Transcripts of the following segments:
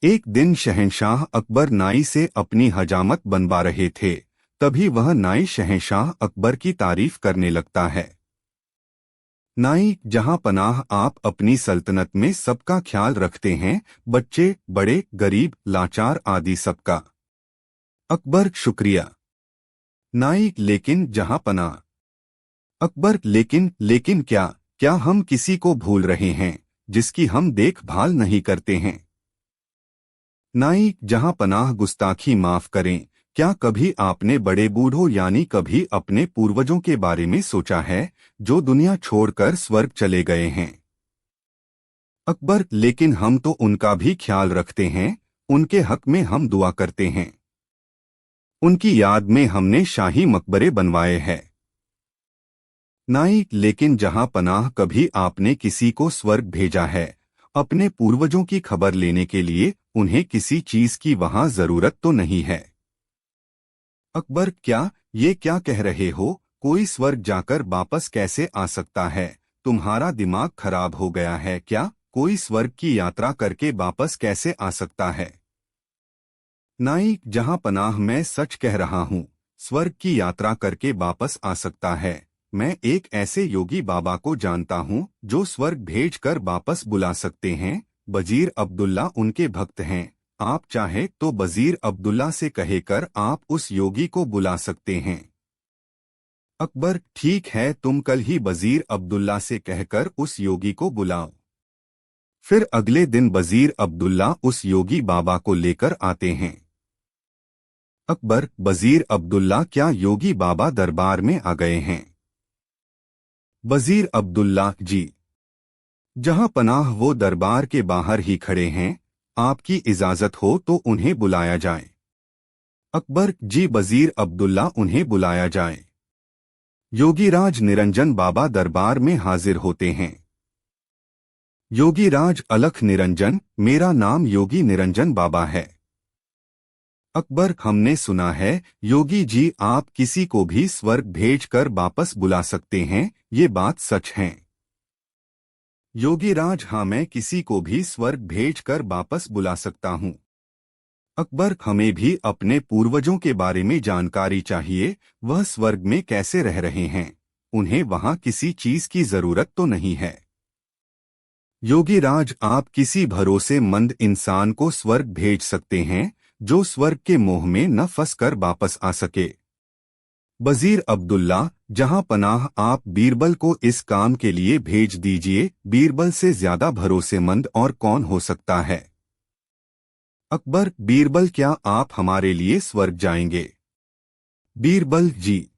एक दिन शहंशाह अकबर नाई से अपनी हजामत बनवा रहे थे। तभी वह नाई शहंशाह अकबर की तारीफ करने लगता है। नाई जहां पनाह, आप अपनी सल्तनत में सबका ख्याल रखते हैं, बच्चे बड़े गरीब लाचार आदि सबका। अकबर, शुक्रिया। नाई, लेकिन जहां पनाह। अकबर, लेकिन क्या क्या हम किसी को भूल रहे हैं जिसकी हम देखभाल नहीं करते हैं? नाई, जहां पनाह, गुस्ताखी माफ करें, क्या कभी आपने बड़े बूढ़ों यानी कभी अपने पूर्वजों के बारे में सोचा है जो दुनिया छोड़कर स्वर्ग चले गए हैं? अकबर, लेकिन हम तो उनका भी ख्याल रखते हैं, उनके हक में हम दुआ करते हैं। उनकी याद में हमने शाही मकबरे बनवाए हैं। नाई, लेकिन जहां पनाह, कभी आपने किसी को स्वर्ग भेजा है अपने पूर्वजों की खबर लेने के लिए? उन्हें किसी चीज की वहां जरूरत तो नहीं है। अकबर, ये क्या कह रहे हो? कोई स्वर्ग जाकर वापस कैसे आ सकता है? तुम्हारा दिमाग खराब हो गया है क्या? कोई स्वर्ग की यात्रा करके वापस कैसे आ सकता है? नाई, जहां पनाह, मैं सच कह रहा हूँ, स्वर्ग की यात्रा करके वापस आ सकता है। मैं एक ऐसे योगी बाबा को जानता हूँ जो स्वर्ग भेजकर वापस बुला सकते हैं। वजीर अब्दुल्ला उनके भक्त हैं। आप चाहे तो वजीर अब्दुल्ला से कहकर आप उस योगी को बुला सकते हैं। अकबर, ठीक है, तुम कल ही वजीर अब्दुल्ला से कहकर उस योगी को बुलाओ। फिर अगले दिन वजीर अब्दुल्ला उस योगी बाबा को लेकर आते हैं। अकबर, वजीर अब्दुल्ला, क्या योगी बाबा दरबार में आ गए हैं? वजीर अब्दुल्ला, जी जहां पनाह, वो दरबार के बाहर ही खड़े हैं। आपकी इजाजत हो तो उन्हें बुलाया जाए। अकबर, जी वजीर अब्दुल्ला, उन्हें बुलाया जाए। योगीराज निरंजन बाबा दरबार में हाजिर होते हैं। योगीराज, अलख निरंजन, मेरा नाम योगी निरंजन बाबा है। अकबर, हमने सुना है योगी जी आप किसी को भी स्वर्ग भेजकर वापस बुला सकते हैं, ये बात सच है? योगीराज, हाँ, मैं किसी को भी स्वर्ग भेजकर वापस बुला सकता हूँ। अकबर, हमें भी अपने पूर्वजों के बारे में जानकारी चाहिए। वह स्वर्ग में कैसे रह रहे हैं? उन्हें वहां किसी चीज की जरूरत तो नहीं है। योगीराज, आप किसी भरोसेमंद इंसान को स्वर्ग भेज सकते हैं जो स्वर्ग के मोह में न फंसकर वापस आ सके। वजीर अब्दुल्ला, जहां पनाह, आप बीरबल को इस काम के लिए भेज दीजिए। बीरबल से ज्यादा भरोसेमंद और कौन हो सकता है? अकबर, बीरबल, क्या आप हमारे लिए स्वर्ग जाएंगे? बीरबल, जी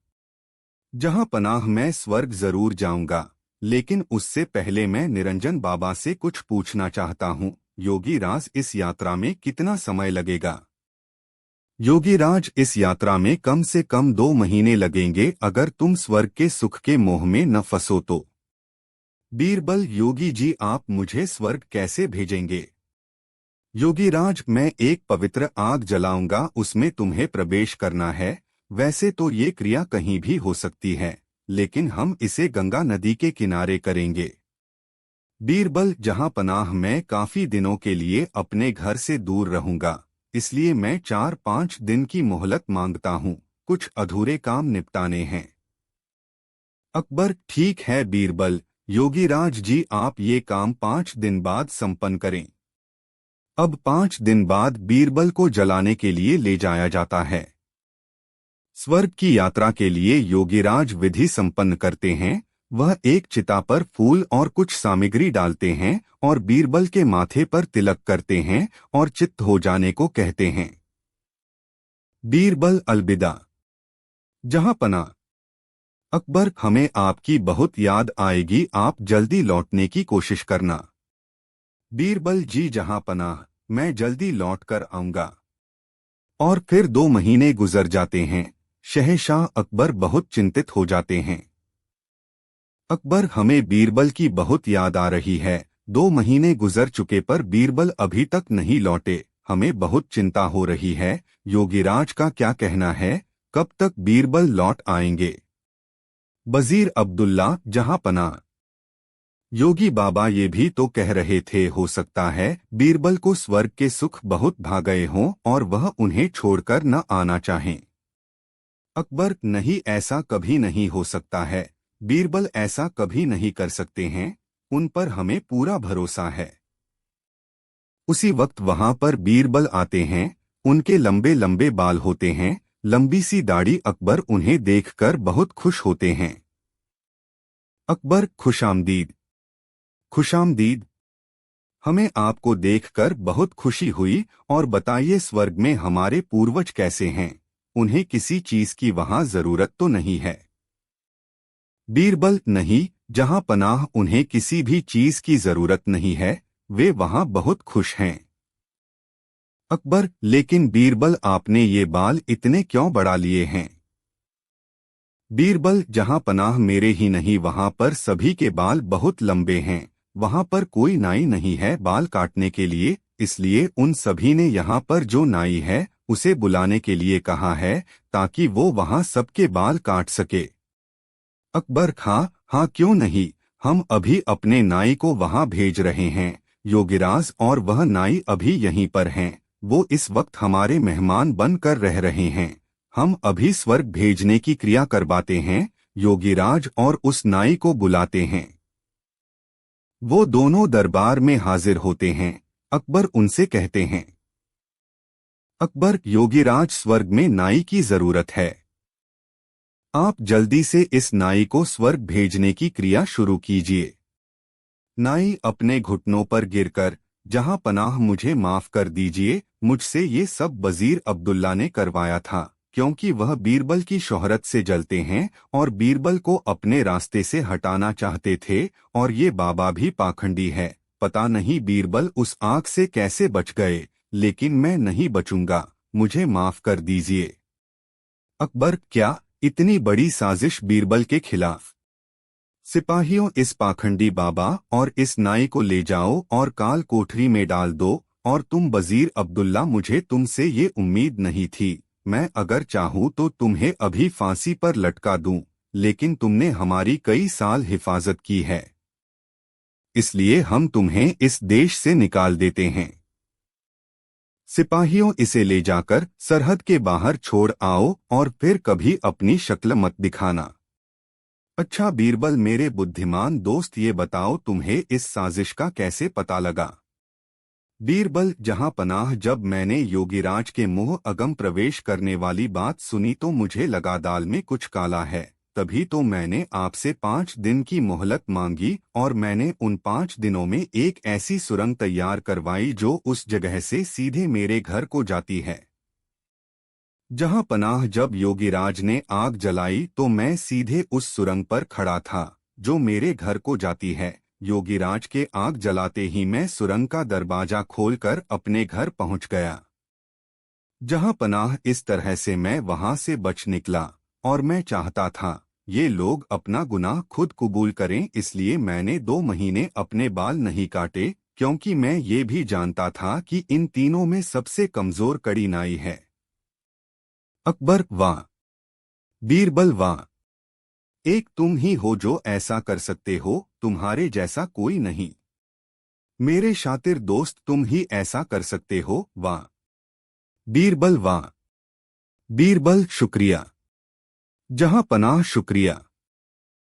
जहां पनाह, मैं स्वर्ग जरूर जाऊंगा, लेकिन उससे पहले मैं निरंजन बाबा से कुछ पूछना चाहता हूँ। योगीराज, इस यात्रा में कितना समय लगेगा? योगीराज, इस यात्रा में कम से कम 2 महीने लगेंगे अगर तुम स्वर्ग के सुख के मोह में न फंसो तो। बीरबल, योगी जी आप मुझे स्वर्ग कैसे भेजेंगे? योगीराज, मैं एक पवित्र आग जलाऊंगा, उसमें तुम्हें प्रवेश करना है। वैसे तो ये क्रिया कहीं भी हो सकती है, लेकिन हम इसे गंगा नदी के किनारे करेंगे। बीरबल, जहां पनाह, मैं काफी दिनों के लिए अपने घर से दूर रहूंगा, इसलिए मैं 4-5 दिन की मोहलत मांगता हूँ। कुछ अधूरे काम निपटाने हैं। अकबर, ठीक है बीरबल। योगीराज जी आप ये काम 5 दिन बाद संपन्न करें। अब 5 दिन बाद बीरबल को जलाने के लिए ले जाया जाता है। स्वर्ग की यात्रा के लिए योगीराज विधि संपन्न करते हैं। वह एक चिता पर फूल और कुछ सामग्री डालते हैं और बीरबल के माथे पर तिलक करते हैं और चित्त हो जाने को कहते हैं। बीरबल, अलविदा। जहां पना। अकबर, हमें आपकी बहुत याद आएगी, आप जल्दी लौटने की कोशिश करना। बीरबल, जी जहां पनाह, मैं जल्दी लौट कर आऊंगा। और फिर 2 महीने गुजर जाते हैं। शहंशाह अकबर बहुत चिंतित हो जाते हैं। अकबर, हमें बीरबल की बहुत याद आ रही है। 2 महीने गुजर चुके पर बीरबल अभी तक नहीं लौटे, हमें बहुत चिंता हो रही है। योगीराज का क्या कहना है, कब तक बीरबल लौट आएंगे? वजीर अब्दुल्ला, जहां पनाह। योगी बाबा ये भी तो कह रहे थे हो सकता है बीरबल को स्वर्ग के सुख बहुत भा गए हों और वह उन्हें छोड़कर न आना चाहें। अकबर नहीं, ऐसा कभी नहीं हो सकता है। बीरबल ऐसा कभी नहीं कर सकते हैं, उन पर हमें पूरा भरोसा है। उसी वक्त वहां पर बीरबल आते हैं। उनके लंबे लंबे बाल होते हैं, लंबी सी दाढ़ी। अकबर उन्हें देखकर बहुत खुश होते हैं। अकबर खुशामदीद। खुशामदीद। हमें आपको देखकर बहुत खुशी हुई, और बताइए स्वर्ग में हमारे पूर्वज कैसे हैं? उन्हें किसी चीज की वहां जरूरत तो नहीं है? बीरबल नहीं, जहां पनाह उन्हें किसी भी चीज की जरूरत नहीं है, वे वहां बहुत खुश हैं। अकबर, लेकिन बीरबल आपने ये बाल इतने क्यों बढ़ा लिए हैं? बीरबल, जहां पनाह मेरे ही नहीं वहां पर सभी के बाल बहुत लंबे हैं। वहां पर कोई नाई नहीं है बाल काटने के लिए, इसलिए उन सभी ने यहाँ पर जो नाई है उसे बुलाने के लिए कहा है, ताकि वो वहां सबके बाल काट सके। अकबर, हाँ हाँ क्यों नहीं, हम अभी अपने नाई को वहां भेज रहे हैं योगीराज, और वह नाई अभी यहीं पर हैं। वो इस वक्त हमारे मेहमान बनकर रह रहे हैं। हम अभी स्वर्ग भेजने की क्रिया करवाते हैं योगीराज, और उस नाई को बुलाते हैं। वो दोनों दरबार में हाजिर होते हैं। अकबर उनसे कहते हैं, अकबर, योगीराज स्वर्ग में नाई की जरूरत है। आप जल्दी से इस नाई को स्वर्ग भेजने की क्रिया शुरू कीजिए। नाई अपने घुटनों पर गिरकर, जहां पनाह मुझे माफ कर दीजिए, मुझसे ये सब वजीर अब्दुल्ला ने करवाया था, क्योंकि वह बीरबल की शोहरत से जलते हैं और बीरबल को अपने रास्ते से हटाना चाहते थे, और ये बाबा भी पाखंडी है। पता नहीं बीरबल उस आग से कैसे बच गए, लेकिन मैं नहीं बचूंगा, मुझे माफ कर दीजिए। अकबर, क्या इतनी बड़ी साजिश बीरबल के खिलाफ? सिपाहियों, इस पाखंडी बाबा और इस नाई को ले जाओ और काल कोठरी में डाल दो। और तुम वजीर अब्दुल्ला, मुझे तुमसे ये उम्मीद नहीं थी। मैं अगर चाहूँ तो तुम्हें अभी फांसी पर लटका दूं, लेकिन तुमने हमारी कई साल हिफाजत की है, इसलिए हम तुम्हें इस देश से निकाल देते हैं। सिपाहियों, इसे ले जाकर सरहद के बाहर छोड़ आओ और फिर कभी अपनी शक्ल मत दिखाना। अच्छा बीरबल मेरे बुद्धिमान दोस्त, ये बताओ तुम्हें इस साजिश का कैसे पता लगा? बीरबल, जहां पनाह, जब मैंने योगीराज के मुंह अगम प्रवेश करने वाली बात सुनी तो मुझे लगा दाल में कुछ काला है। तभी तो मैंने आपसे 5 दिन की मोहलत मांगी, और मैंने उन 5 दिनों में एक ऐसी सुरंग तैयार करवाई जो उस जगह से सीधे मेरे घर को जाती है। जहां पनाह, जब योगीराज ने आग जलाई तो मैं सीधे उस सुरंग पर खड़ा था जो मेरे घर को जाती है। योगीराज के आग जलाते ही मैं सुरंग का दरवाजा खोलकर अपने घर पहुंच गया। जहां पनाह, इस तरह से मैं वहां से बच निकला, और मैं चाहता था ये लोग अपना गुनाह खुद कबूल करें, इसलिए मैंने 2 महीने अपने बाल नहीं काटे, क्योंकि मैं ये भी जानता था कि इन तीनों में सबसे कमजोर कड़ी नाई है। अकबर, वाह! बीरबल, वाह! एक तुम ही हो जो ऐसा कर सकते हो, तुम्हारे जैसा कोई नहीं। मेरे शातिर दोस्त, तुम ही ऐसा कर सकते हो, वाह! बीरबल, वाह! बीरबल, शुक्रिया। जहां पनाह, शुक्रिया।